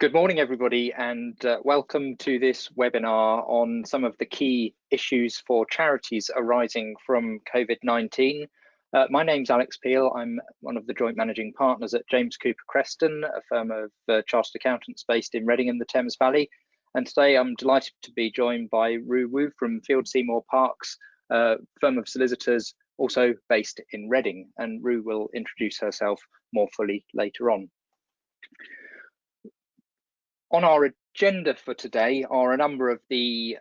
Good morning, everybody, and welcome to this webinar on some of the key issues for charities arising from COVID-19. My name's Alex Peel. I'm one of the joint managing partners at James Cooper Creston, a firm of chartered accountants based in Reading in the Thames Valley. And today I'm delighted to be joined by Ru Wu from Field Seymour Parks, a firm of solicitors also based in Reading. And Ru will introduce herself more fully later on. On our agenda for today are a number of the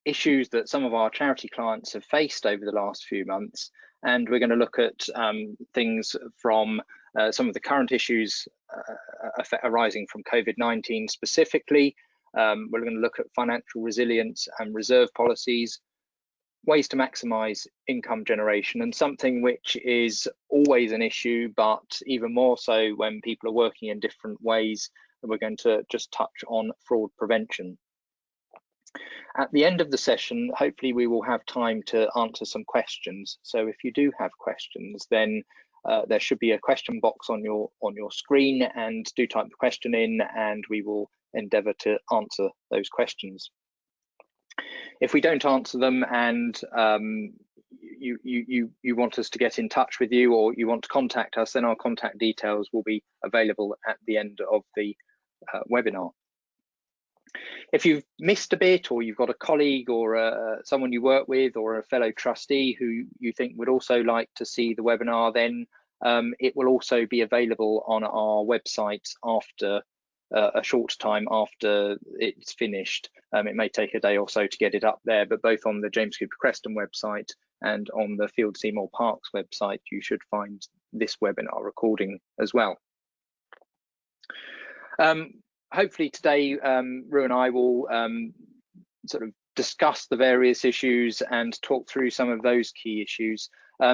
issues that some of our charity clients have faced over the last few months, and we're going to look at things from some of the current issues arising from COVID-19 specifically. We're going to look at financial resilience and reserve policies, ways to maximise income generation, and something which is always an issue, but even more so when people are working in different ways. We're going to just touch on fraud prevention. At the end of the session, hopefully we will have time to answer some questions. So if you do have questions, then there should be a question box on your screen, and do type the question in and we will endeavour to answer those questions. If we don't answer them and you want us to get in touch with you, or you want to contact us, then our contact details will be available at the end of the webinar. If you've missed a bit, or you've got a colleague or someone you work with or a fellow trustee who you think would also like to see the webinar, then it will also be available on our website after a short time after it's finished. It may take a day or so to get it up there, but both on the James Cooper Creston website and on the Field Seymour Parks website, you should find this webinar recording as well. Hopefully today, Ru and I will sort of discuss the various issues and talk through some of those key issues.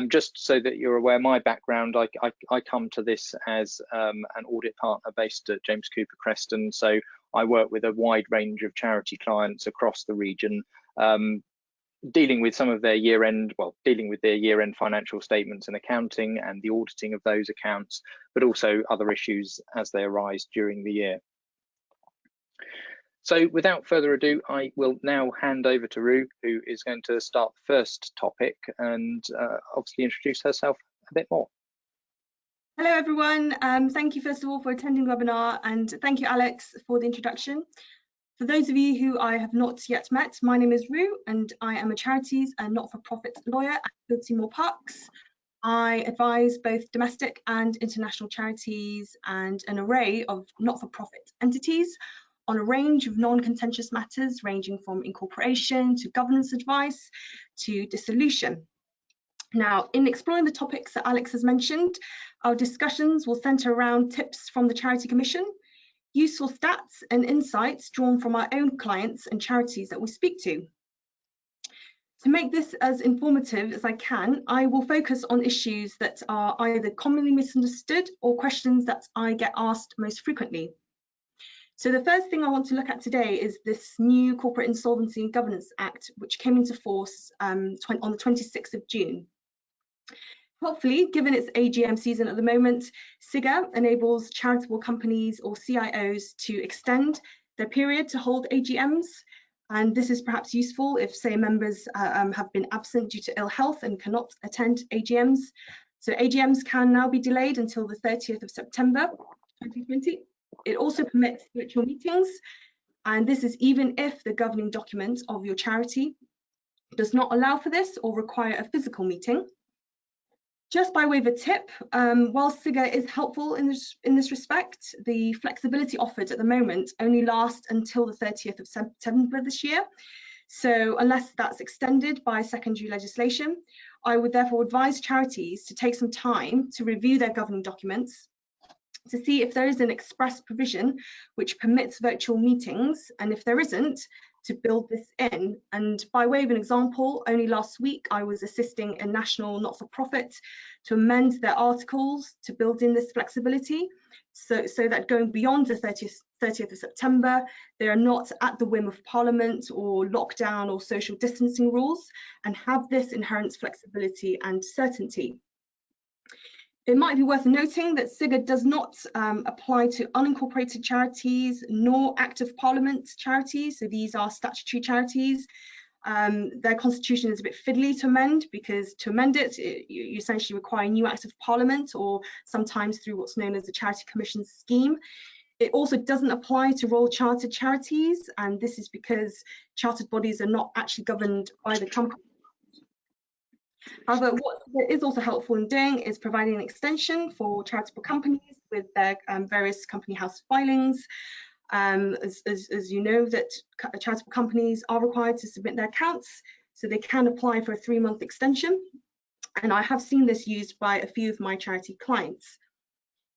Just so that you're aware, my background, I come to this as an audit partner based at James Cooper Creston. So I work with a wide range of charity clients across the region, dealing with some of their year-end financial statements and accounting and the auditing of those accounts, but also other issues as they arise during the year. So without further ado, I will now hand over to Ru, who is going to start the first topic and obviously introduce herself a bit more. Hello everyone, thank you first of all for attending the webinar, and thank you Alex for the introduction. For those of you who I have not yet met, my name is Ru and I am a charities and not-for-profit lawyer at Field Seymour Parks. I advise both domestic and international charities and an array of not-for-profit entities on a range of non-contentious matters ranging from incorporation to governance advice to dissolution. Now, in exploring the topics that Alex has mentioned, our discussions will centre around tips from the Charity Commission, useful stats and insights drawn from our own clients and charities that we speak to. To make this as informative as I can, I will focus on issues that are either commonly misunderstood or questions that I get asked most frequently. So the first thing I want to look at today is this new Corporate Insolvency and Governance Act, which came into force on the 26th of June. Hopefully, given its AGM season at the moment, SIGA enables charitable companies or CIOs to extend their period to hold AGMs. And this is perhaps useful if, say, members have been absent due to ill health and cannot attend AGMs. So AGMs can now be delayed until the 30th of September 2020. It also permits virtual meetings, and this is even if the governing document of your charity does not allow for this or require a physical meeting. Just by way of a tip, while SIGA is helpful in this respect, the flexibility offered at the moment only lasts until the 30th of September this year. So unless that's extended by secondary legislation, I would therefore advise charities to take some time to review their governing documents to see if there is an express provision which permits virtual meetings, and if there isn't, to build this in. And by way of an example, only last week I was assisting a national not-for-profit to amend their articles to build in this flexibility, so that going beyond the 30th of September, they are not at the whim of Parliament or lockdown or social distancing rules, and have this inherent flexibility and certainty. It might be worth noting that SIGA does not apply to unincorporated charities nor Act of Parliament charities. So these are statutory charities. Their constitution is a bit fiddly to amend, because to amend it, you essentially require a new Act of Parliament, or sometimes through what's known as the Charity Commission scheme. It also doesn't apply to Royal Chartered charities, and this is because chartered bodies are not actually governed by the company. However, what is also helpful in doing is providing an extension for charitable companies with their various company house filings. As you know, that charitable companies are required to submit their accounts, so they can apply for a 3-month extension. And I have seen this used by a few of my charity clients.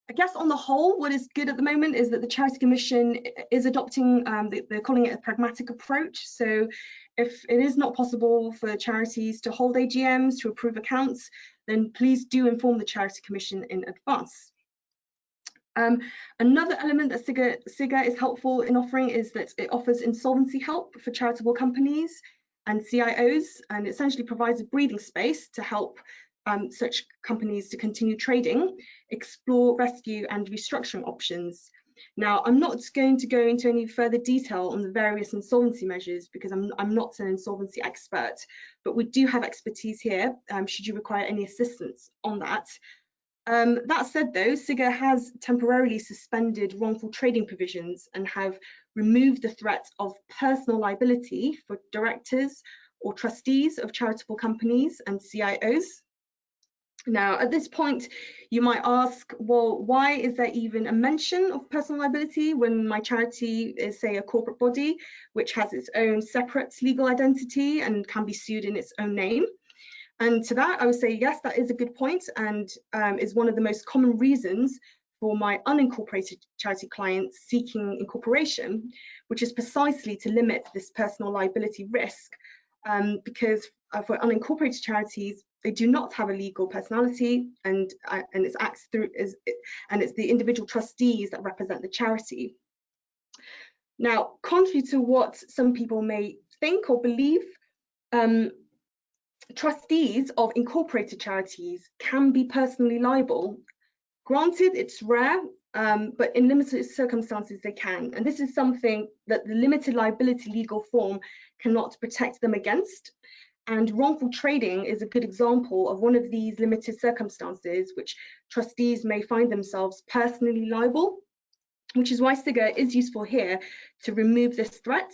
I guess on the whole, what is good at the moment is that the Charity Commission is adopting, they're calling it a pragmatic approach. So if it is not possible for charities to hold AGMs to approve accounts, then please do inform the Charity Commission in advance. Another element that SIGA is helpful in offering is that it offers insolvency help for charitable companies and CIOs, and essentially provides a breathing space to help such companies to continue trading, explore rescue and restructuring options. Now, I'm not going to go into any further detail on the various insolvency measures, because I'm not an insolvency expert, but we do have expertise here should you require any assistance on that. That said, though, SIGA has temporarily suspended wrongful trading provisions and have removed the threat of personal liability for directors or trustees of charitable companies and CIOs. Now, at this point, you might ask, well, why is there even a mention of personal liability when my charity is, say, a corporate body, which has its own separate legal identity and can be sued in its own name? And to that, I would say, yes, that is a good point, and is one of the most common reasons for my unincorporated charity clients seeking incorporation, which is precisely to limit this personal liability risk, because for unincorporated charities, they do not have a legal personality, and it's the individual trustees that represent the charity. Now, contrary to what some people may think or believe, trustees of incorporated charities can be personally liable. Granted, it's rare, but in limited circumstances they can. And this is something that the limited liability legal form cannot protect them against. And wrongful trading is a good example of one of these limited circumstances which trustees may find themselves personally liable, which is why SIGA is useful here to remove this threat.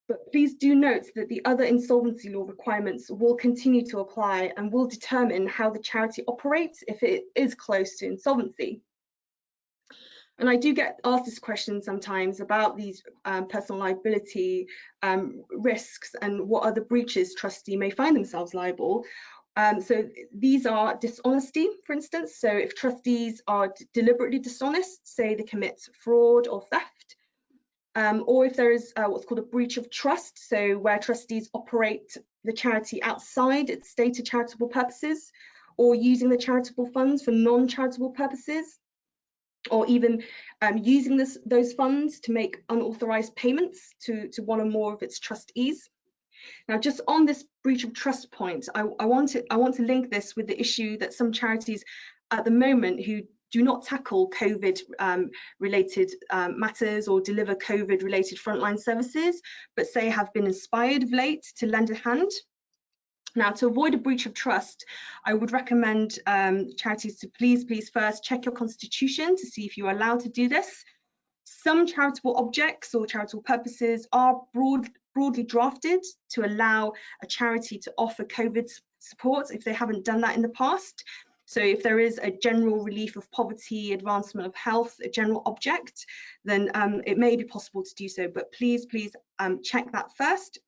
But please do note that the other insolvency law requirements will continue to apply and will determine how the charity operates if it is close to insolvency. And I do get asked this question sometimes about these personal liability risks and what other breaches trustee may find themselves liable. So these are dishonesty, for instance. So if trustees are deliberately dishonest, say they commit fraud or theft, or if there is what's called a breach of trust, so where trustees operate the charity outside its stated charitable purposes, or using the charitable funds for non-charitable purposes, or even using those funds to make unauthorized payments to one or more of its trustees. Now, just on this breach of trust point, I want to link this with the issue that some charities at the moment who do not tackle COVID related matters or deliver COVID related frontline services, but say have been inspired of late to lend a hand. Now, to avoid a breach of trust, I would recommend charities to please first check your constitution to see if you are allowed to do this. Some charitable objects or charitable purposes are broadly drafted to allow a charity to offer COVID support if they haven't done that in the past. So if there is a general relief of poverty, advancement of health, a general object, then it may be possible to do so, but please check that first.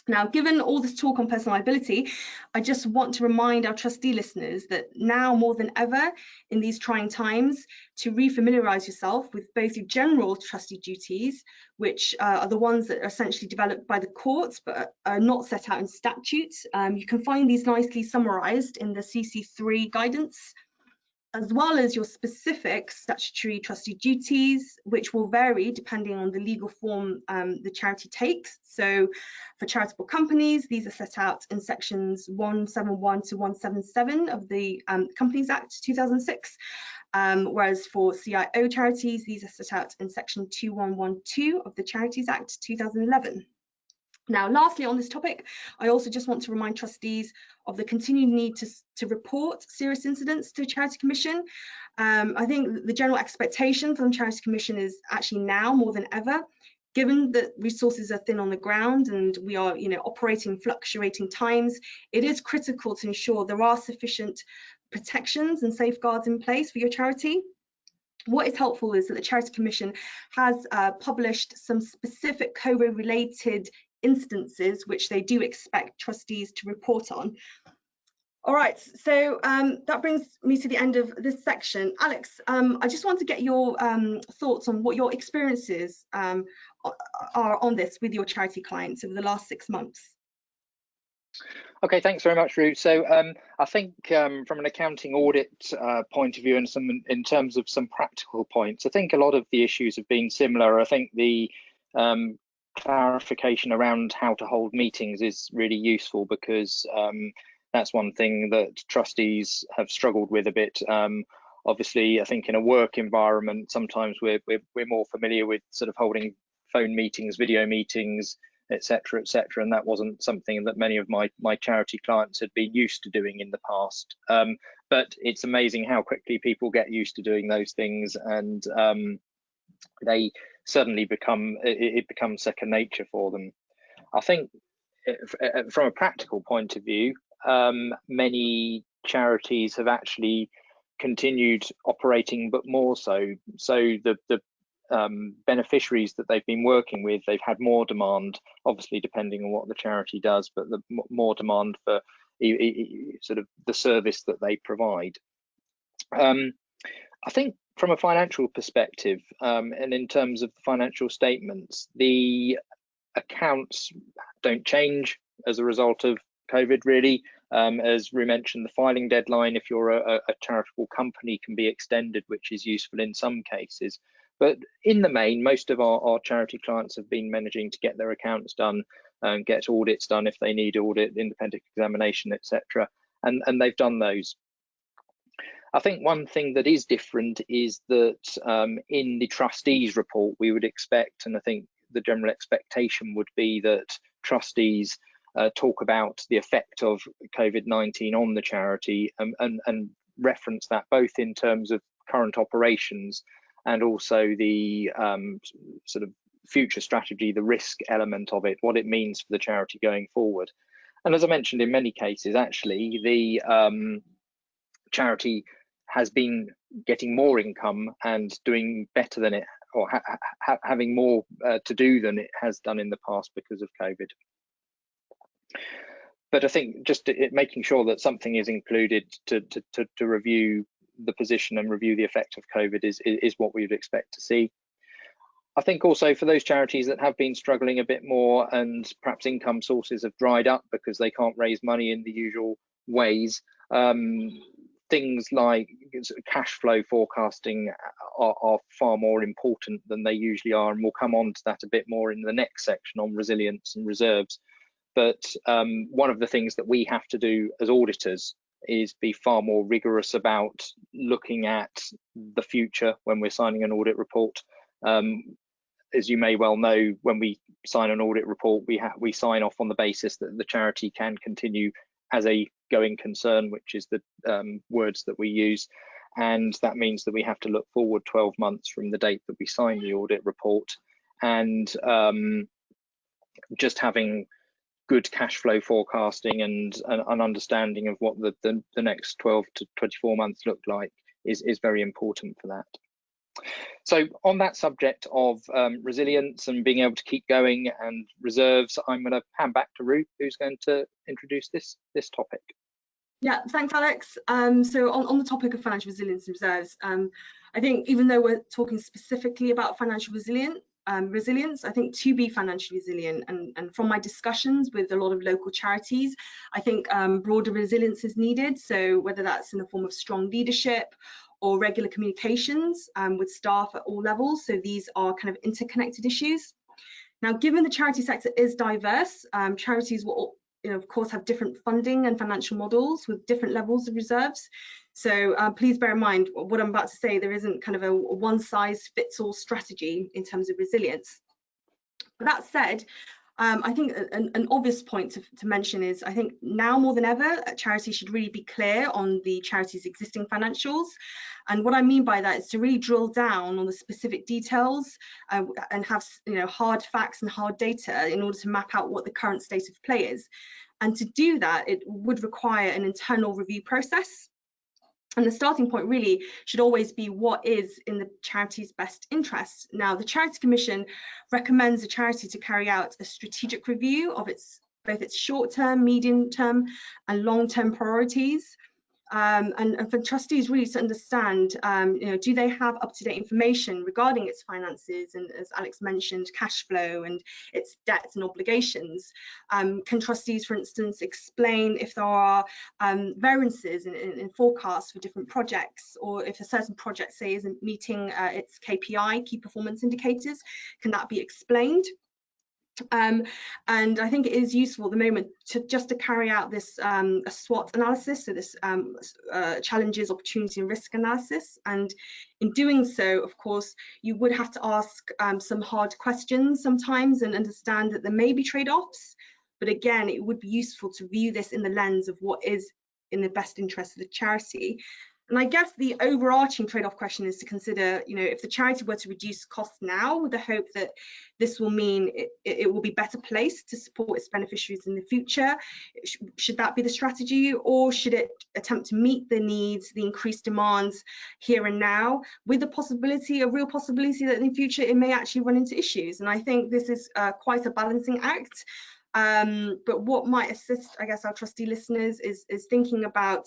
Now, given all this talk on personal liability, I just want to remind our trustee listeners that now more than ever in these trying times, to refamiliarise yourself with both your general trustee duties, which are the ones that are essentially developed by the courts but are not set out in statute. You can find these nicely summarised in the CC3 guidance. as well as your specific statutory trustee duties, which will vary depending on the legal form the charity takes. So for charitable companies, these are set out in sections 171 to 177 of the Companies Act 2006, whereas for CIO charities, these are set out in section 2112 of the Charities Act 2011. Now, lastly, on this topic, I also just want to remind trustees of the continued need to report serious incidents to Charity Commission. I think the general expectation from Charity Commission is actually now more than ever, given that resources are thin on the ground and we are, operating fluctuating times. It is critical to ensure there are sufficient protections and safeguards in place for your charity. What is helpful is that the Charity Commission has published some specific COVID-related instances which they do expect trustees to report on. All right, so that brings me to the end of this section. Alex, I just want to get your thoughts on what your experiences are on this with your charity clients over the last 6 months. Okay, thanks very much, Ruth. So I think from an accounting audit point of view and in terms of some practical points, I think a lot of the issues have been similar. I think the clarification around how to hold meetings is really useful because that's one thing that trustees have struggled with a bit. Obviously, I think in a work environment, sometimes we're more familiar with sort of holding phone meetings, video meetings, etc., and that wasn't something that many of my charity clients had been used to doing in the past. But it's amazing how quickly people get used to doing those things, and they suddenly it becomes second nature for them. I think from a practical point of view, many charities have actually continued operating, but more so the beneficiaries that they've been working with, they've had more demand, obviously depending on what the charity does, but the more demand for sort of the service that they provide. I think from a financial perspective, and in terms of the financial statements, the accounts don't change as a result of COVID, really. As Rue mentioned, the filing deadline, if you're a charitable company, can be extended, which is useful in some cases. But in the main, most of our charity clients have been managing to get their accounts done and get audits done if they need audit, independent examination, etc. And they've done those. I think one thing that is different is that in the trustees report, we would expect, and I think the general expectation would be that trustees talk about the effect of COVID-19 on the charity and reference that both in terms of current operations and also the sort of future strategy, the risk element of it, what it means for the charity going forward. And as I mentioned, in many cases, actually, the charity has been getting more income and doing better than it, or having more to do than it has done in the past because of COVID. But I think just making sure that something is included to review the position and review the effect of COVID is what we would expect to see. I think also for those charities that have been struggling a bit more and perhaps income sources have dried up because they can't raise money in the usual ways, things like cash flow forecasting are far more important than they usually are, and we'll come on to that a bit more in the next section on resilience and reserves. But one of the things that we have to do as auditors is be far more rigorous about looking at the future when we're signing an audit report. As you may well know, when we sign an audit report, we sign off on the basis that the charity can continue as a going concern, which is the words that we use. And that means that we have to look forward 12 months from the date that we sign the audit report. And just having good cash flow forecasting and an understanding of what the next 12 to 24 months look like is very important for that. So on that subject of resilience and being able to keep going and reserves, I'm going to hand back to Ruth, who's going to introduce this topic. Yeah, thanks, Alex. So on the topic of financial resilience and reserves, I think even though we're talking specifically about financial resilience, resilience, I think to be financially resilient, and from my discussions with a lot of local charities, I think broader resilience is needed. So whether that's in the form of strong leadership or regular communications with staff at all levels. So these are kind of interconnected issues. Now, given the charity sector is diverse, charities will, of course, have different funding and financial models with different levels of reserves. So please bear in mind what I'm about to say. There isn't kind of a one-size-fits-all strategy in terms of resilience. But that said, I think an obvious point to mention is, I think now more than ever, charities should really be clear on the charity's existing financials. And what I mean by that is to really drill down on the specific details and have hard facts and hard data in order to map out what the current state of play is. And to do that, it would require an internal review process. And the starting point really should always be what is in the charity's best interest. Now, the Charity Commission recommends a charity to carry out a strategic review of both its short-term, medium-term and long-term priorities. And for trustees really to understand, do they have up-to-date information regarding its finances and, as Alex mentioned, cash flow and its debts and obligations? Can trustees, for instance, explain if there are variances in forecasts for different projects, or if a certain project, say, isn't meeting its KPI, key performance indicators, can that be explained? And I think it is useful at the moment to carry out this a SWOT analysis, so this challenges, opportunity and risk analysis. And in doing so, of course, you would have to ask some hard questions sometimes and understand that there may be trade-offs. But again, it would be useful to view this in the lens of what is in the best interest of the charity. And I guess the overarching trade-off question is to consider, if the charity were to reduce costs now with the hope that this will mean it will be better placed to support its beneficiaries in the future, should that be the strategy, or should it attempt to meet the needs, the increased demands here and now, with the real possibility that in the future it may actually run into issues? And I think this is quite a balancing act. But what might assist, I guess, our trustee listeners is thinking about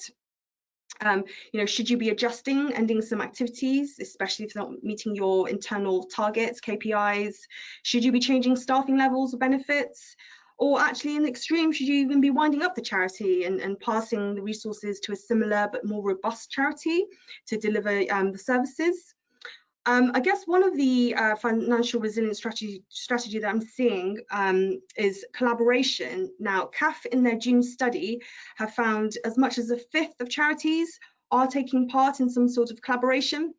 should you be adjusting, ending some activities, especially if they're not meeting your internal targets, KPIs? Should you be changing staffing levels or benefits? Or actually, in the extreme, should you even be winding up the charity and passing the resources to a similar but more robust charity to deliver the services? I guess one of the financial resilience strategy that I'm seeing is collaboration. Now, CAF in their June study have found as much as a fifth of charities are taking part in some sort of collaboration.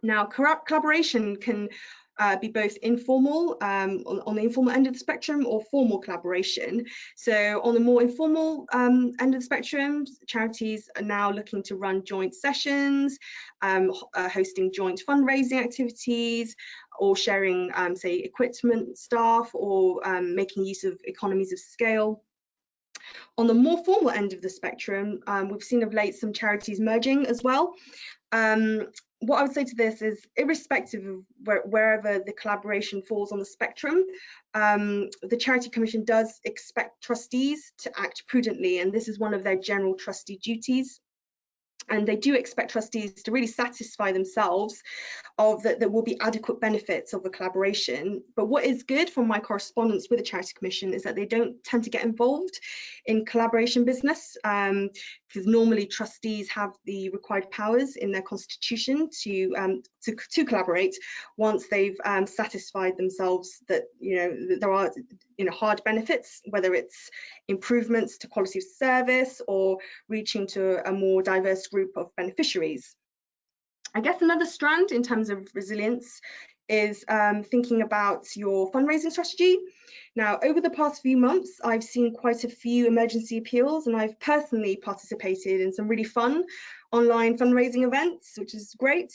Now, collaboration can be both informal, on the informal end of the spectrum, or formal collaboration. So on the more informal end of the spectrum, charities are now looking to run joint sessions, hosting joint fundraising activities, or sharing, say, equipment, staff, or making use of economies of scale. On the more formal end of the spectrum, we've seen of late some charities merging as well. What I would say to this is, irrespective of wherever the collaboration falls on the spectrum, the Charity Commission does expect trustees to act prudently, and this is one of their general trustee duties. And they do expect trustees to really satisfy themselves of that there will be adequate benefits of the collaboration. But what is good from my correspondence with the Charity Commission is that they don't tend to get involved in collaboration business, because normally trustees have the required powers in their constitution to collaborate once they've satisfied themselves that that there are hard benefits, whether it's improvements to quality of service or reaching to a more diverse group of beneficiaries. I guess another strand in terms of resilience is thinking about your fundraising strategy. Now, over the past few months, I've seen quite a few emergency appeals, and I've personally participated in some really fun online fundraising events, which is great.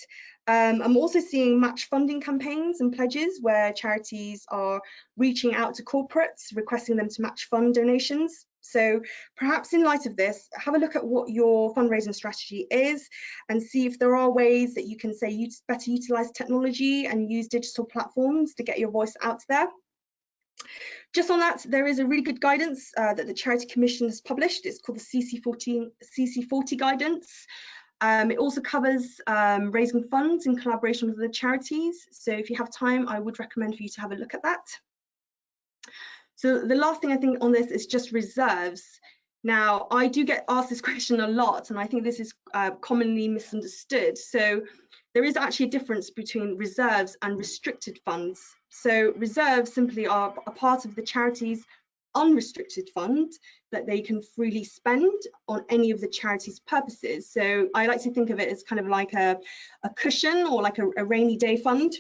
I'm also seeing match funding campaigns and pledges where charities are reaching out to corporates, requesting them to match fund donations. So perhaps in light of this, have a look at what your fundraising strategy is and see if there are ways that you can, say, better utilize technology and use digital platforms to get your voice out there. Just on that, there is a really good guidance that the Charity Commission has published. It's called the CC40 guidance. It also covers raising funds in collaboration with the charities. So if you have time, I would recommend for you to have a look at that. So the last thing I think on this is just reserves. Now, I do get asked this question a lot, and I think this is commonly misunderstood. So there is actually a difference between reserves and restricted funds. So reserves simply are a part of the charity's unrestricted fund that they can freely spend on any of the charity's purposes. So I like to think of it as kind of like a cushion or like a rainy day fund.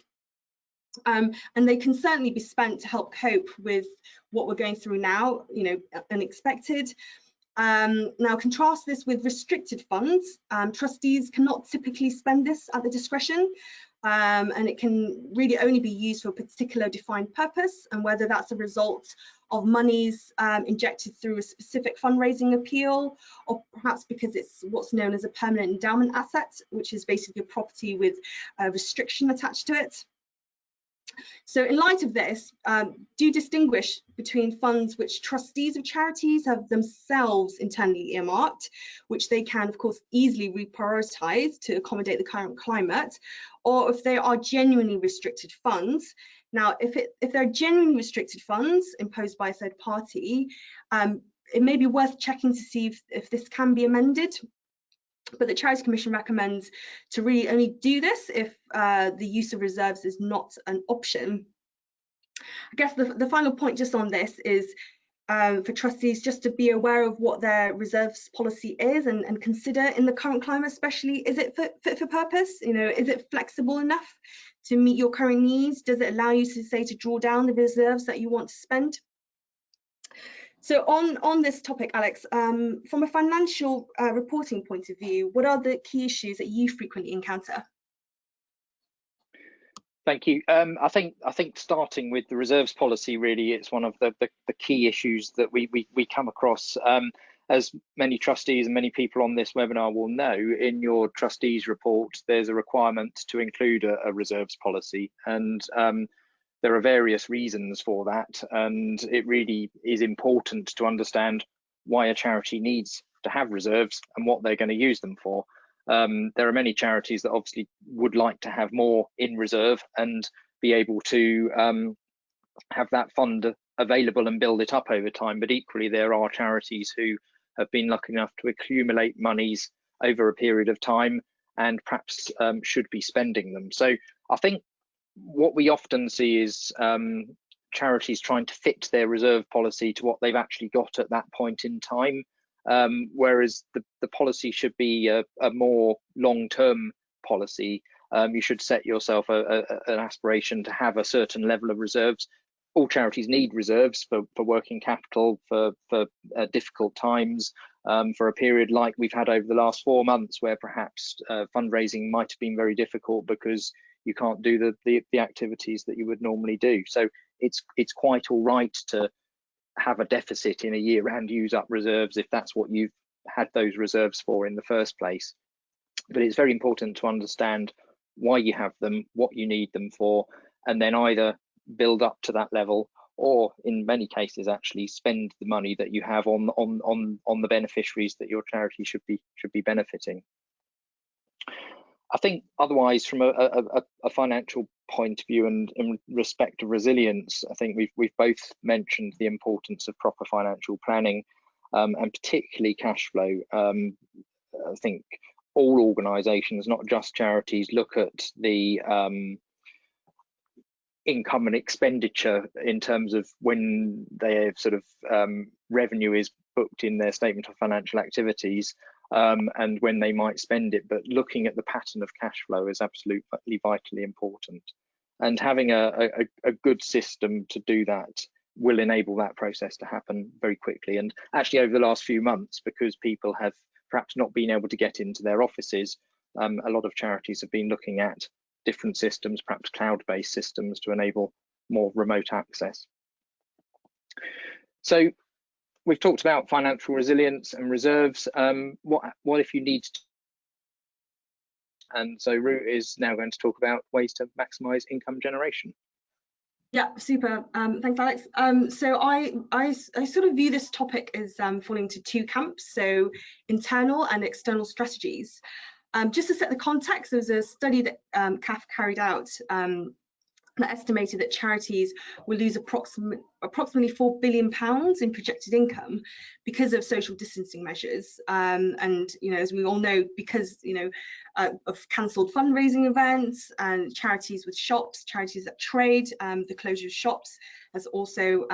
And they can certainly be spent to help cope with what we're going through now, you know, unexpected. Now contrast this with restricted funds. Trustees cannot typically spend this at their discretion, and it can really only be used for a particular defined purpose, and whether that's a result of monies injected through a specific fundraising appeal, or perhaps because it's what's known as a permanent endowment asset, which is basically a property with a restriction attached to it. So in light of this, do distinguish between funds which trustees of charities have themselves internally earmarked, which they can, of course, easily reprioritise to accommodate the current climate, or if they are genuinely restricted funds. Now, if they're genuinely restricted funds imposed by a third party, it may be worth checking to see if this can be amended. But the Charities Commission recommends to really only do this if the use of reserves is not an option. I guess the final point just on this is for trustees just to be aware of what their reserves policy is and consider in the current climate especially, is it fit for purpose? You know, is it flexible enough to meet your current needs? Does it allow you to say to draw down the reserves that you want to spend? So on this topic, Alex, from a financial reporting point of view, what are the key issues that you frequently encounter? Thank you. I think starting with the reserves policy, really, it's one of the key issues that we come across. As many trustees and many people on this webinar will know, in your trustees report, there's a requirement to include a reserves policy, and there are various reasons for that, and it really is important to understand why a charity needs to have reserves and what they're going to use them for. There are many charities that obviously would like to have more in reserve and be able to have that fund available and build it up over time, but equally there are charities who have been lucky enough to accumulate monies over a period of time and perhaps should be spending them. So I think what we often see is charities trying to fit their reserve policy to what they've actually got at that point in time, whereas the policy should be a more long-term policy. You should set yourself an aspiration to have a certain level of reserves. All charities need reserves for working capital, for difficult times, for a period like we've had over the last 4 months, where perhaps fundraising might have been very difficult because you can't do the activities that you would normally do. So it's quite all right to have a deficit in a year and use up reserves if that's what you've had those reserves for in the first place. But it's very important to understand why you have them, what you need them for, and then either build up to that level, or in many cases actually spend the money that you have on the beneficiaries that your charity should be benefiting. I think otherwise, from a financial point of view and in respect of resilience, I think we've both mentioned the importance of proper financial planning, and particularly cash flow. I think all organisations, not just charities, look at the income and expenditure in terms of when their sort of revenue is booked in their statement of financial activities, and when they might spend it. But looking at the pattern of cash flow is absolutely vitally important, and having a good system to do that will enable that process to happen very quickly. And actually over the last few months, because people have perhaps not been able to get into their offices, a lot of charities have been looking at different systems, perhaps cloud-based systems, to enable more remote access. So we've talked about financial resilience and reserves. What if you need to? And so Ruth is now going to talk about ways to maximise income generation. Yeah, super. Thanks, Alex. So I sort of view this topic as falling into two camps, so internal and external strategies. Just to set the context, there was a study that CAF carried out that estimated that charities will lose approximately £4 billion in projected income because of social distancing measures. And as we all know, because of cancelled fundraising events and charities with shops, charities that trade, the closure of shops has also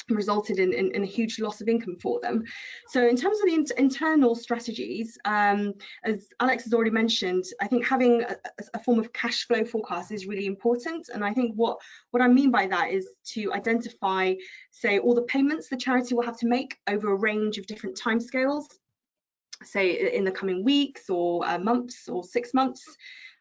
resulted in a huge loss of income for them. So in terms of the internal strategies, as Alex has already mentioned, I think having a form of cash flow forecast is really important. And I think what I mean by that is to identify, say, all the payments the charity will have to make over a range of different timescales, say in the coming weeks or months or 6 months,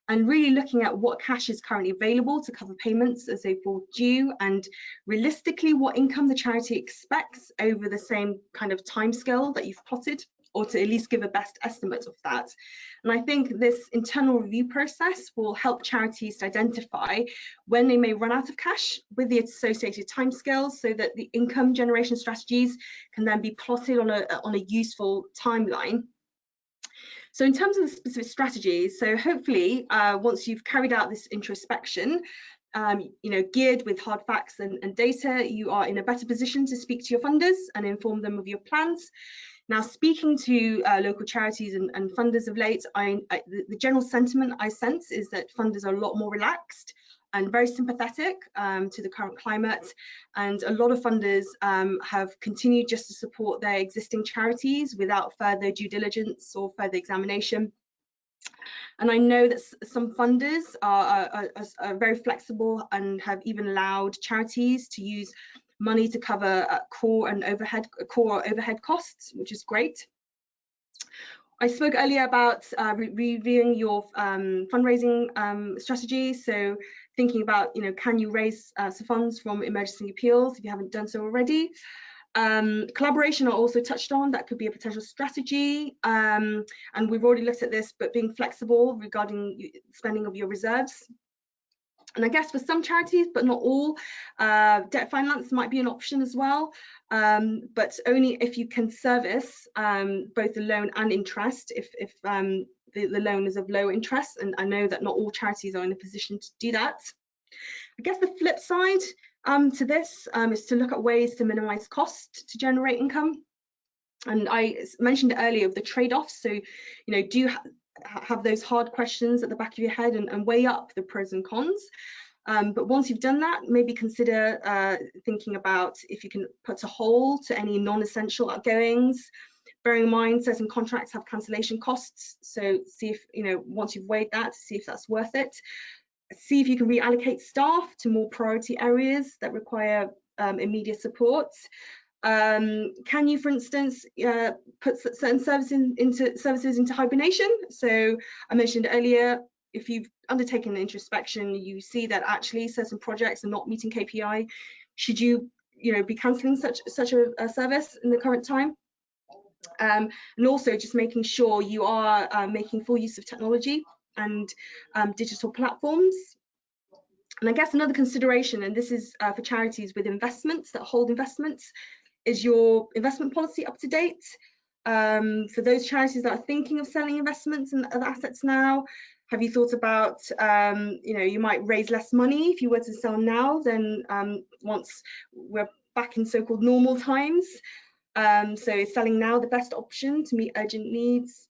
and really looking at what cash is currently available to cover payments as they fall due, and realistically what income the charity expects over the same kind of timescale that you've plotted, or to at least give a best estimate of that. And I think this internal review process will help charities to identify when they may run out of cash with the associated timescales, so that the income generation strategies can then be plotted on a useful timeline. So in terms of the specific strategies, so hopefully once you've carried out this introspection, geared with hard facts and data, you are in a better position to speak to your funders and inform them of your plans. Now, speaking to local charities and funders of late, the general sentiment I sense is that funders are a lot more relaxed and very sympathetic to the current climate, and a lot of funders have continued just to support their existing charities without further due diligence or further examination. And I know that some funders are very flexible and have even allowed charities to use money to cover core overhead costs, which is great. I spoke earlier about reviewing your fundraising strategy. So thinking about, can you raise some funds from emergency appeals if you haven't done so already? Collaboration I also touched on, that could be a potential strategy. And we've already looked at this, but being flexible regarding spending of your reserves. And I guess for some charities, but not all, debt finance might be an option as well, but only if you can service both the loan and interest, if the loan is of low interest. And I know that not all charities are in a position to do that. I guess the flip side to this is to look at ways to minimise cost to generate income. And I mentioned earlier of the trade-offs. So, do have those hard questions at the back of your head and weigh up the pros and cons. But once you've done that, maybe consider thinking about if you can put a hold to any non-essential outgoings, bearing in mind certain contracts have cancellation costs. So see if, once you've weighed that, see if that's worth it. See if you can reallocate staff to more priority areas that require immediate support. Can you, for instance, put certain services into hibernation? So I mentioned earlier, if you've undertaken an introspection, you see that actually certain projects are not meeting KPI. Should you, be cancelling such a service in the current time? And also just making sure you are making full use of technology and digital platforms. And I guess another consideration, and this is for charities with investments that hold investments, is your investment policy up to date? For those charities that are thinking of selling investments and other assets now, have you thought about, you might raise less money if you were to sell now than once we're back in so-called normal times? So is selling now the best option to meet urgent needs?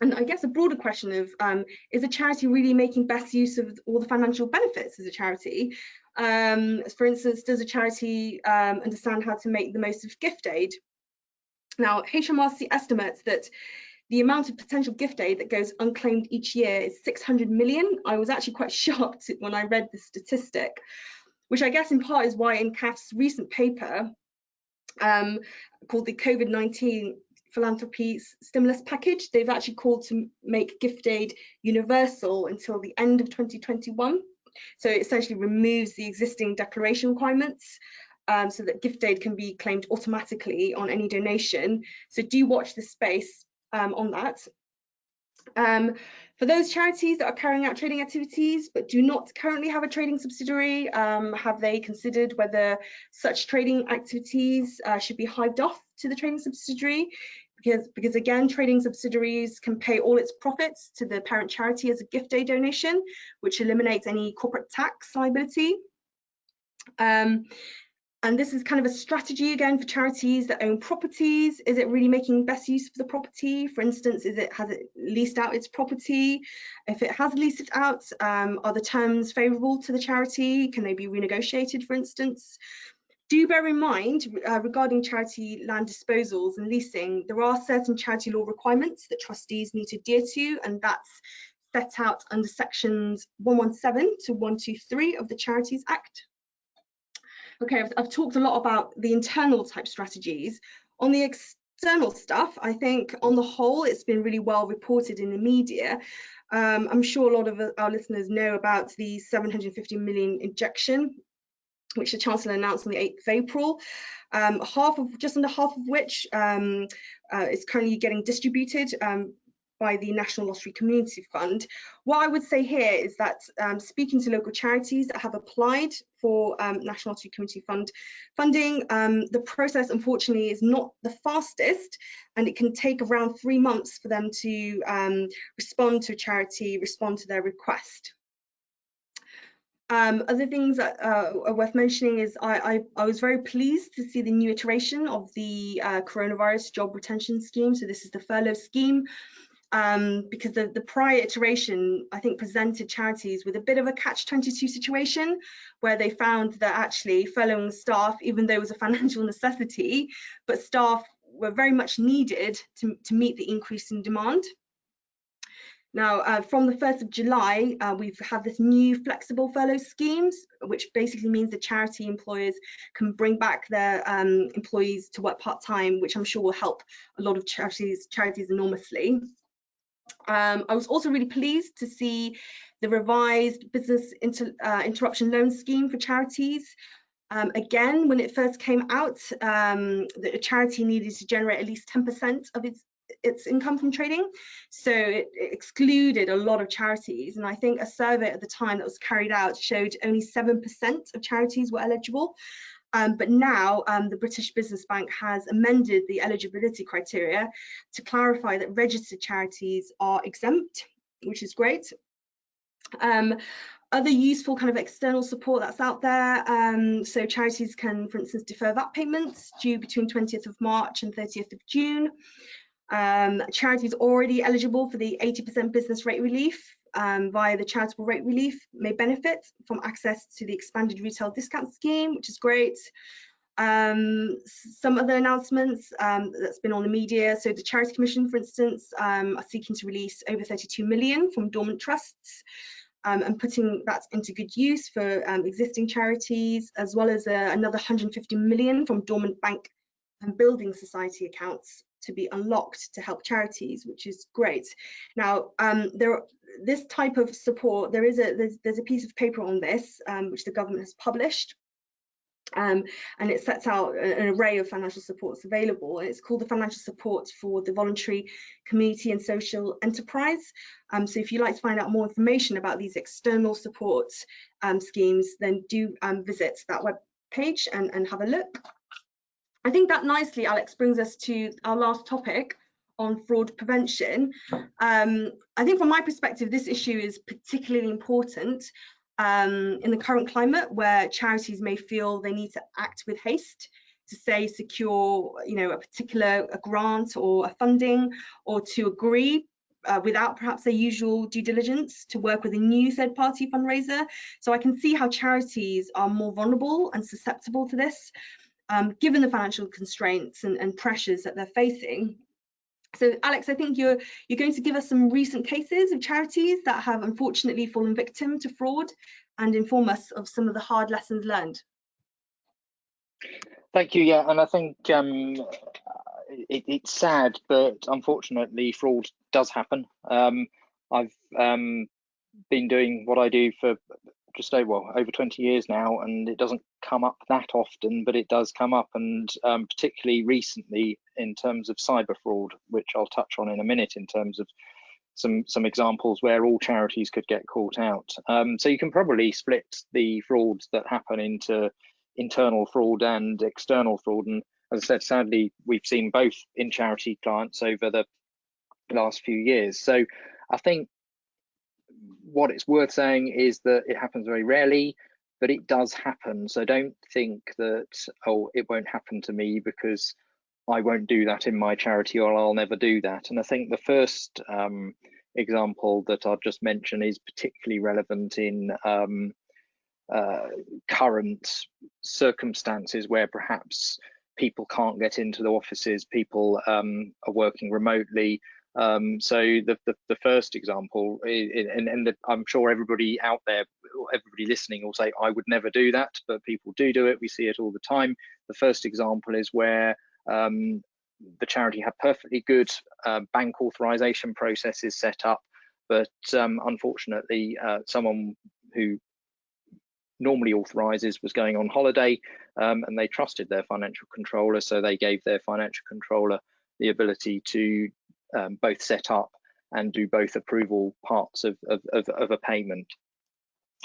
And I guess a broader question of, is a charity really making best use of all the financial benefits as a charity? For instance, does a charity understand how to make the most of gift aid? Now, HMRC estimates that the amount of potential gift aid that goes unclaimed each year is 600 million. I was actually quite shocked when I read the statistic, which I guess in part is why in CAF's recent paper called the COVID-19 philanthropy stimulus package, they've actually called to make gift aid universal until the end of 2021. So it essentially removes the existing declaration requirements so that gift aid can be claimed automatically on any donation. So do watch this space on that. For those charities that are carrying out trading activities but do not currently have a trading subsidiary, have they considered whether such trading activities should be hived off to the trading subsidiary? Because again, trading subsidiaries can pay all its profits to the parent charity as a gift aid donation, which eliminates any corporate tax liability. And this is kind of a strategy again for charities that own properties. Is it really making best use of the property? For instance, has it leased out its property? If it has leased it out, are the terms favourable to the charity? Can they be renegotiated, for instance? Do bear in mind, regarding charity land disposals and leasing, there are certain charity law requirements that trustees need to adhere to, and that's set out under sections 117 to 123 of the Charities Act. Okay, I've talked a lot about the internal type strategies. On the external stuff, I think on the whole, it's been really well reported in the media. I'm sure a lot of our listeners know about the 750 million injection, which the Chancellor announced on the 8th of April, just under half of which is currently getting distributed by the National Lottery Community Fund. What I would say here is that speaking to local charities that have applied for National Lottery Community Fund funding, the process unfortunately is not the fastest, and it can take around 3 months for them to respond to a charity, respond to their request. Other things that are worth mentioning is I was very pleased to see the new iteration of the coronavirus job retention scheme. So this is the furlough scheme. Because the prior iteration, I think, presented charities with a bit of a catch-22 situation, where they found that actually furloughing staff, even though it was a financial necessity, but staff were very much needed to meet the increase in demand. Now, from the 1st of July, we've had this new flexible furlough schemes, which basically means that charity employers can bring back their employees to work part-time, which I'm sure will help a lot of charities enormously. I was also really pleased to see the revised business interruption loan scheme for charities. Again, when it first came out, the charity needed to generate at least 10% of its income from trading, so it excluded a lot of charities, and I think a survey at the time that was carried out showed only 7% of charities were eligible. But now the British Business Bank has amended the eligibility criteria to clarify that registered charities are exempt, which is great. Other useful kind of external support that's out there, so charities can, for instance, defer VAT payments due between 20th of March and 30th of June. Charities already eligible for the 80% business rate relief via the charitable rate relief may benefit from access to the expanded retail discount scheme, which is great. Some other announcements that's been on the media, so the Charity Commission, for instance, are seeking to release over 32 million from dormant trusts and putting that into good use for existing charities, as well as another 150 million from dormant bank and building society accounts to be unlocked to help charities, which is great. Now, this type of support, there's a piece of paper on this which the government has published, and it sets out an array of financial supports available. It's called the Financial Support for the Voluntary Community and Social Enterprise. So if you'd like to find out more information about these external support schemes, then do visit that web page and have a look. I think that nicely, Alex, brings us to our last topic on fraud prevention. I think from my perspective, this issue is particularly important in the current climate, where charities may feel they need to act with haste to, say, secure, a particular grant or a funding, or to agree without perhaps their usual due diligence to work with a new third-party fundraiser. So I can see how charities are more vulnerable and susceptible to this, given the financial constraints and pressures that they're facing. So Alex, I think you're going to give us some recent cases of charities that have unfortunately fallen victim to fraud and inform us of some of the hard lessons learned. Thank you. Yeah, and I think it's sad, but unfortunately fraud does happen. I've been doing what I do for just over 20 years now, and it doesn't come up that often, but it does come up, and particularly recently in terms of cyber fraud, which I'll touch on in a minute in terms of some examples where all charities could get caught out. So you can probably split the frauds that happen into internal fraud and external fraud. And as I said, sadly, we've seen both in charity clients over the last few years. So I think what it's worth saying is that it happens very rarely, but it does happen. So don't think that, oh, it won't happen to me because I won't do that in my charity, or I'll never do that. And I think the first example that I'll just mention is particularly relevant in current circumstances where perhaps people can't get into the offices, people are working remotely. So the first example, I'm sure everybody out there, everybody listening will say, I would never do that, but people do it. We see it all the time. The first example is where the charity had perfectly good bank authorization processes set up, but unfortunately, someone who normally authorizes was going on holiday, and they trusted their financial controller, so they gave their financial controller the ability to both set up and do both approval parts of a payment.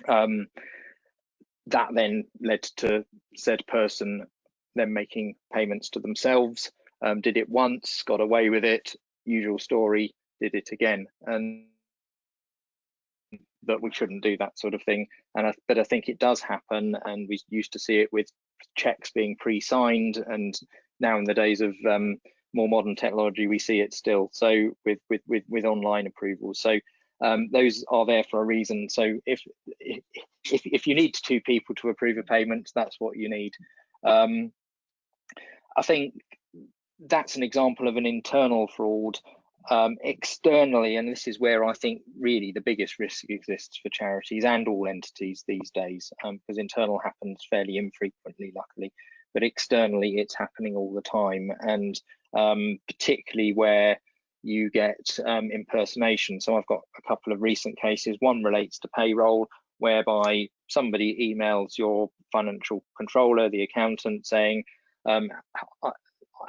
That then led to said person then making payments to themselves, did it once, got away with it, usual story, did it again. And that we shouldn't do that sort of thing. But I think it does happen, and we used to see it with checks being pre-signed, and now in the days of more modern technology, we see it still. So with online approvals, so those are there for a reason. So if you need two people to approve a payment, that's what you need. I think that's an example of an internal fraud. Externally, and this is where I think really the biggest risk exists for charities and all entities these days, because internal happens fairly infrequently, luckily, but externally it's happening all the time, and particularly where you get impersonation. So I've got a couple of recent cases. One relates to payroll, whereby somebody emails your financial controller, the accountant, saying,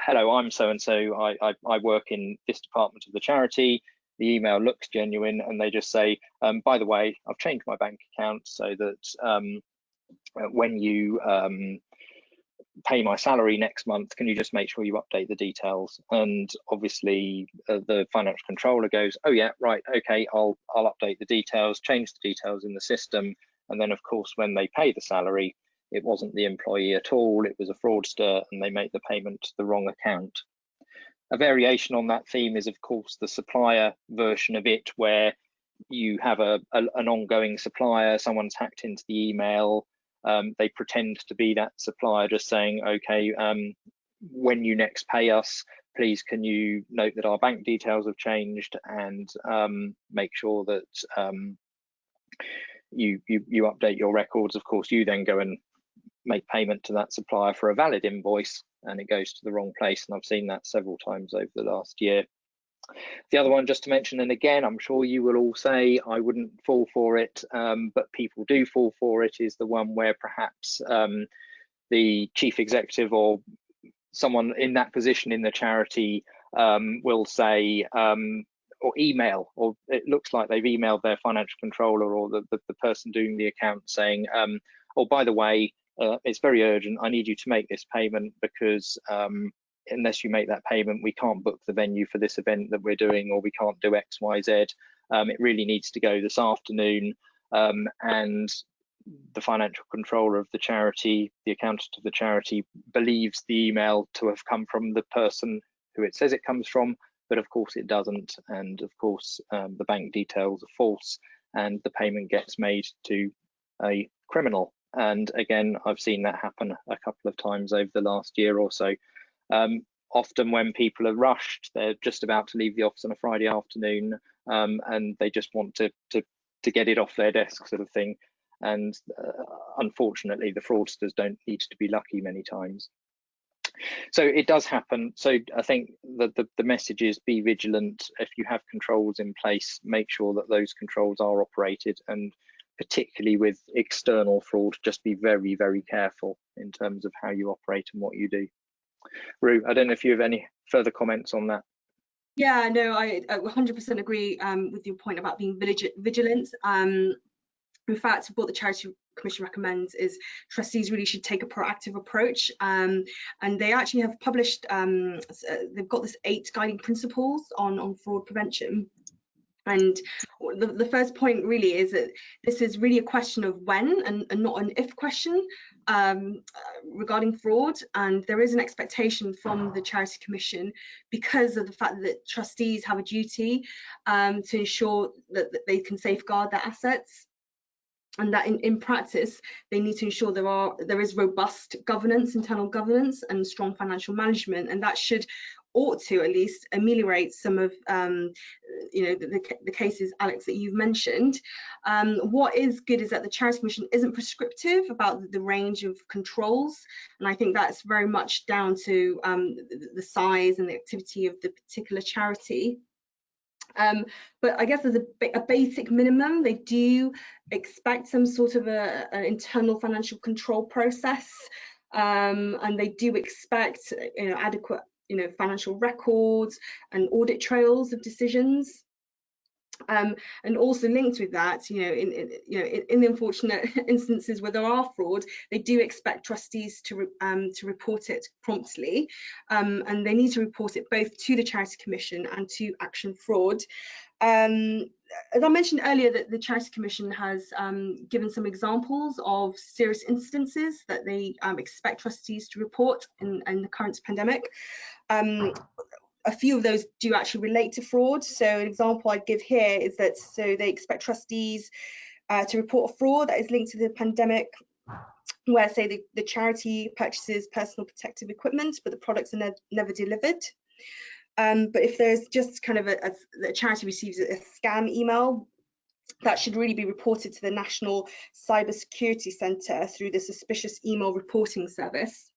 hello, I'm so-and-so, I work in this department of the charity. The email looks genuine, and they just say, by the way, I've changed my bank account so that when you pay my salary next month, can you just make sure you update the details? And obviously the financial controller goes, oh yeah, right, okay, I'll update the details, change the details in the system. And then of course, when they pay the salary, it wasn't the employee at all, it was a fraudster, and they make the payment to the wrong account. A variation on that theme is, of course, the supplier version of it, where you have an ongoing supplier, someone's hacked into the email, they pretend to be that supplier, just saying, okay, when you next pay us, please can you note that our bank details have changed, and make sure that you update your records. Of course, you then go and make payment to that supplier for a valid invoice, and it goes to the wrong place. And I've seen that several times over the last year. The other one, just to mention, and again, I'm sure you will all say I wouldn't fall for it, but people do fall for it, is the one where perhaps the chief executive or someone in that position in the charity will say, or email, or it looks like they've emailed their financial controller or the person doing the account saying, oh, by the way, it's very urgent, I need you to make this payment, because unless you make that payment, we can't book the venue for this event that we're doing, or we can't do X, Y, Z. It really needs to go this afternoon. And the financial controller of the charity, the accountant of the charity, believes the email to have come from the person who it says it comes from, but of course it doesn't. And of course, the bank details are false, and the payment gets made to a criminal. And again, I've seen that happen a couple of times over the last year or so. Often when people are rushed, they're just about to leave the office on a Friday afternoon, and they just want to get it off their desk, sort of thing. And unfortunately, the fraudsters don't need to be lucky many times. So it does happen. So I think the message is, be vigilant. If you have controls in place, make sure that those controls are operated, and particularly with external fraud, just be very, very careful in terms of how you operate and what you do. Rue, I don't know if you have any further comments on that. Yeah, no, I 100% agree with your point about being vigilant. In fact, what the Charity Commission recommends is trustees really should take a proactive approach, and they actually have published, they've got this 8 guiding principles on fraud prevention. And the first point really is that this is really a question of when and not an if question regarding fraud. And there is an expectation from the Charity Commission, because of the fact that trustees have a duty to ensure that they can safeguard their assets, and that in practice they need to ensure there is robust governance, internal governance, and strong financial management, and that ought to at least ameliorate some of the cases, Alex, that you've mentioned. What is good is that the Charity Commission isn't prescriptive about the range of controls, and I think that's very much down to the size and the activity of the particular charity. But I guess as a basic minimum, they do expect some sort of an internal financial control process, and they do expect adequate financial records and audit trails of decisions. And also linked with that, in the unfortunate instances where there are fraud, they do expect trustees to report it promptly, and they need to report it both to the Charity Commission and to Action Fraud. As I mentioned earlier, that the Charity Commission has given some examples of serious instances that they expect trustees to report in the current pandemic. A few of those do actually relate to fraud. So an example I'd give here is that they expect trustees to report a fraud that is linked to the pandemic, where say the charity purchases personal protective equipment, but the products are never delivered. But if there's just kind of the charity receives a scam email, that should really be reported to the National Cybersecurity Centre through the Suspicious Email Reporting Service.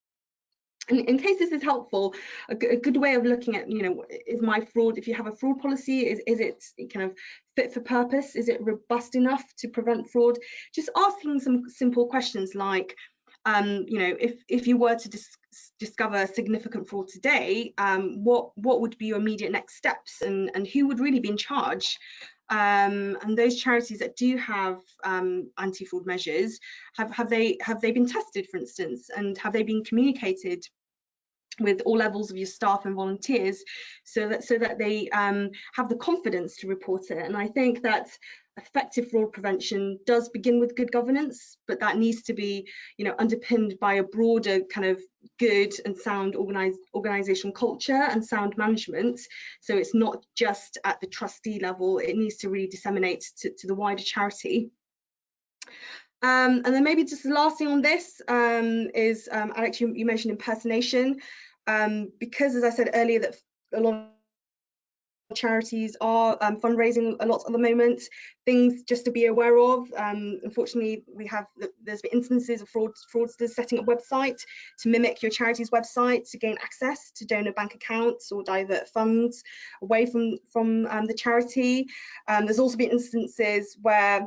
In case this is helpful, a good way of looking at, is my fraud, if you have a fraud policy, is it kind of fit for purpose? Is it robust enough to prevent fraud? Just asking some simple questions like, if you were to discover significant fraud today, what would be your immediate next steps, and who would really be in charge? And those charities that do have anti-fraud measures, have they been tested, for instance, and have they been communicated with all levels of your staff and volunteers, so that they have the confidence to report it? And I think that effective fraud prevention does begin with good governance, but that needs to be underpinned by a broader kind of good and sound organizational culture and sound management. So it's not just at the trustee level, it needs to really disseminate to the wider charity. And then maybe just the last thing on this is, Alex, you mentioned impersonation, because as I said earlier, that a lot of charities are fundraising a lot at the moment. Things just to be aware of, unfortunately there's been instances of fraudsters setting up websites to mimic your charity's website to gain access to donor bank accounts or divert funds away from the charity. There's also been instances where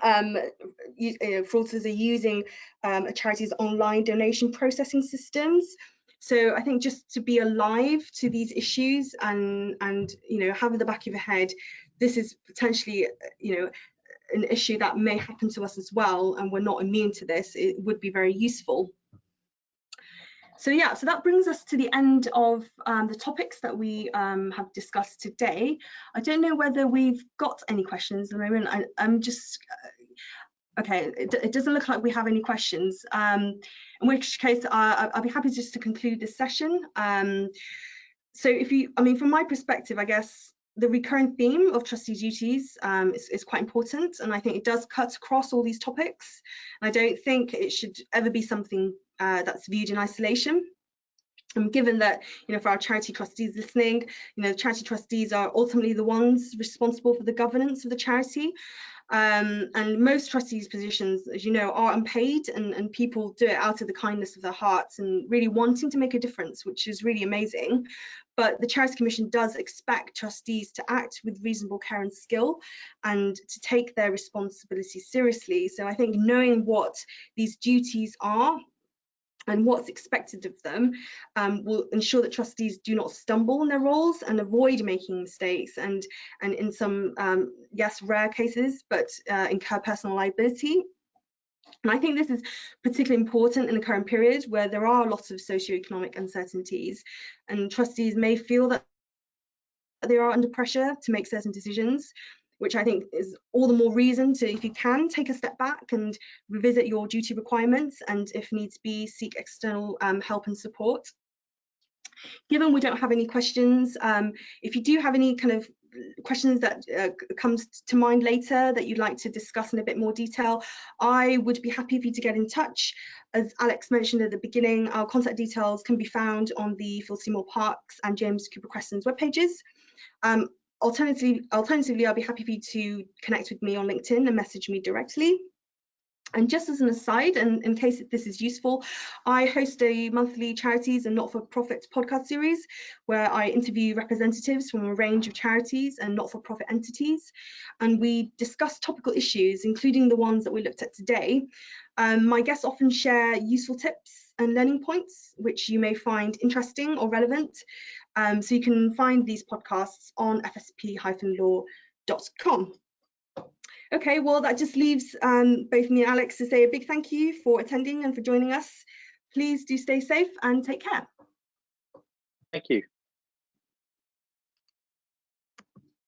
fraudsters are using a charity's online donation processing systems. So I think just to be alive to these issues and have in the back of your head, this is potentially an issue that may happen to us as well, and we're not immune to this. It would be very useful. So yeah, so that brings us to the end of the topics that we have discussed today. I don't know whether we've got any questions at the moment. I'm just okay, it doesn't look like we have any questions, in which case I'll be happy just to conclude this session. So from my perspective, I guess the recurring theme of trustee duties is quite important, and I think it does cut across all these topics. I don't think it should ever be something that's viewed in isolation. Given that, for our charity trustees listening, charity trustees are ultimately the ones responsible for the governance of the charity. And most trustees' positions, as you know, are unpaid, and people do it out of the kindness of their hearts and really wanting to make a difference, which is really amazing. But the Charity Commission does expect trustees to act with reasonable care and skill, and to take their responsibilities seriously. So I think knowing what these duties are and what's expected of them will ensure that trustees do not stumble in their roles and avoid making mistakes and in some, yes, rare cases, but incur personal liability. And I think this is particularly important in the current period where there are lots of socioeconomic uncertainties, and trustees may feel that they are under pressure to make certain decisions, which I think is all the more reason to, if you can, take a step back and revisit your duty requirements, and if needs be, seek external help and support. Given we don't have any questions, if you do have any kind of questions that comes to mind later that you'd like to discuss in a bit more detail, I would be happy for you to get in touch. As Alex mentioned at the beginning, our contact details can be found on the Phil Seymour Parks and James Cooper Creston's web pages. Alternatively, I'll be happy for you to connect with me on LinkedIn and message me directly. And just as an aside, and in case this is useful, I host a monthly charities and not-for-profit podcast series where I interview representatives from a range of charities and not-for-profit entities, and we discuss topical issues, including the ones that we looked at today. My guests often share useful tips and learning points, which you may find interesting or relevant. So you can find these podcasts on fsp-law.com. Okay, well, that just leaves both me and Alex to say a big thank you for attending and for joining us. Please do stay safe and take care. Thank you.